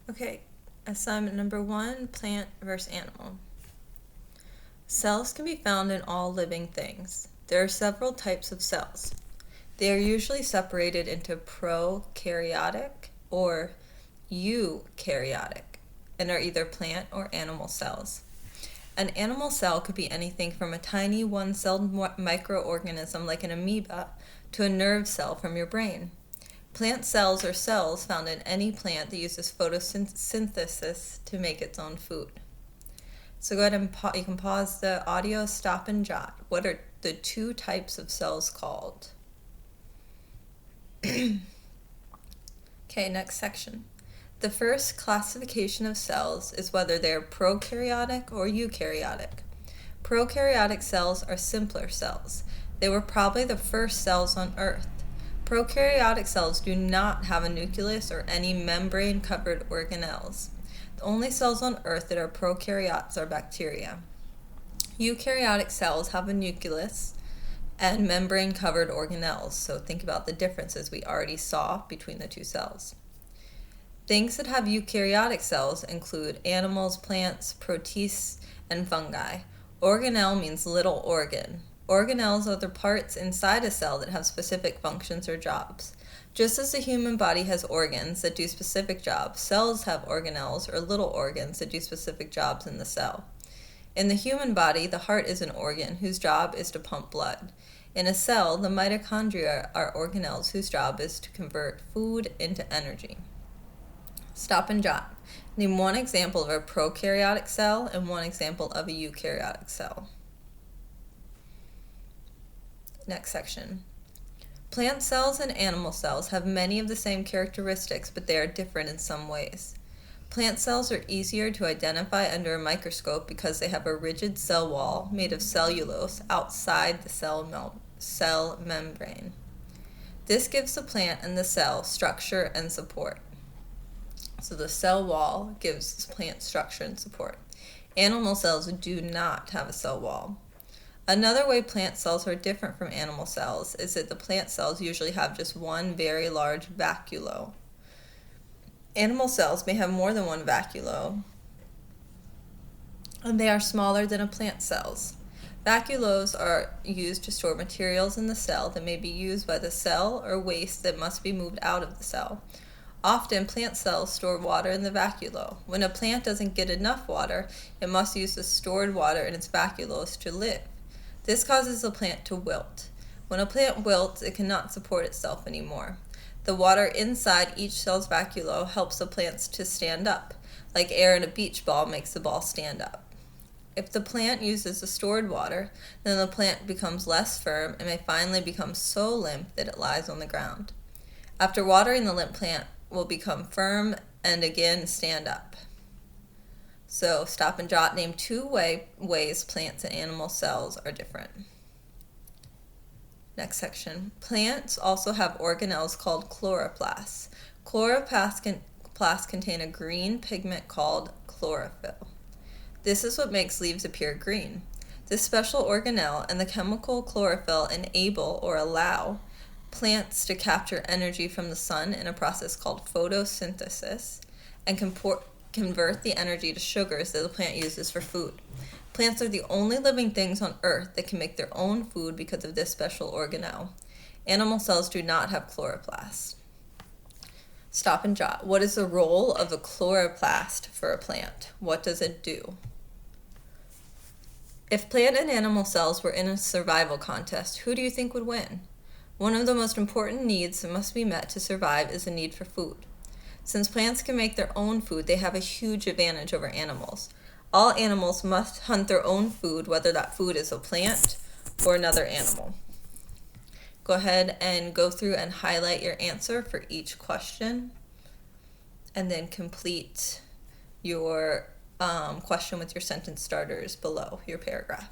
Okay, assignment number 1, plant versus animal. Cells can be found in all living things. There are several types of cells. They are usually separated into prokaryotic or eukaryotic and are either plant or animal cells. An animal cell could be anything from a tiny one-celled microorganism like an amoeba to a nerve cell from your brain. Plant cells are cells found in any plant that uses photosynthesis to make its own food. So go ahead and you can pause the audio, stop and jot. What are the 2 types of cells called? Okay, next section. The first classification of cells is whether they are prokaryotic or eukaryotic. Prokaryotic cells are simpler cells. They were probably the first cells on Earth. Prokaryotic cells do not have a nucleus or any membrane-covered organelles. The only cells on Earth that are prokaryotes are bacteria. Eukaryotic cells have a nucleus and membrane-covered organelles, so think about the differences we already saw between the 2 cells. Things that have eukaryotic cells include animals, plants, protists, and fungi. Organelle means little organ. Organelles are the parts inside a cell that have specific functions or jobs. Just as the human body has organs that do specific jobs, cells have organelles or little organs that do specific jobs in the cell. In the human body, the heart is an organ whose job is to pump blood. In a cell, the mitochondria are organelles whose job is to convert food into energy. Stop and jot. Name 1 example of a prokaryotic cell and 1 example of a eukaryotic cell. Next section. Plant cells and animal cells have many of the same characteristics, but they are different in some ways. Plant cells are easier to identify under a microscope because they have a rigid cell wall made of cellulose outside the cell membrane. This gives the plant and the cell structure and support. So the cell wall gives plant structure and support. Animal cells do not have a cell wall. Another way plant cells are different from animal cells is that the plant cells usually have just one very large vacuole. Animal cells may have more than one vacuole, and they are smaller than a plant cells. Vacuoles are used to store materials in the cell that may be used by the cell or waste that must be moved out of the cell. Often, plant cells store water in the vacuole. When a plant doesn't get enough water, it must use the stored water in its vacuoles to live. This causes the plant to wilt. When a plant wilts, it cannot support itself anymore. The water inside each cell's vacuole helps the plants to stand up, like air in a beach ball makes the ball stand up. If the plant uses the stored water, then the plant becomes less firm and may finally become so limp that it lies on the ground. After watering, the limp plant will become firm and again stand up. So stop and jot. Name 2 ways plants and animal cells are different. Next section. Plants also have organelles called chloroplasts. Chloroplasts contain a green pigment called chlorophyll. This is what makes leaves appear green. This special organelle and the chemical chlorophyll enable or allow plants to capture energy from the sun in a process called photosynthesis and convert the energy to sugars that the plant uses for food. Plants are the only living things on Earth that can make their own food because of this special organelle. Animal cells do not have chloroplasts. Stop and jot. What is the role of a chloroplast for a plant? What does it do? If plant and animal cells were in a survival contest, who do you think would win? One of the most important needs that must be met to survive is the need for food. Since plants can make their own food, they have a huge advantage over animals. All animals must hunt their own food, whether that food is a plant or another animal. Go ahead and go through and highlight your answer for each question, and then complete your question with your sentence starters below your paragraph.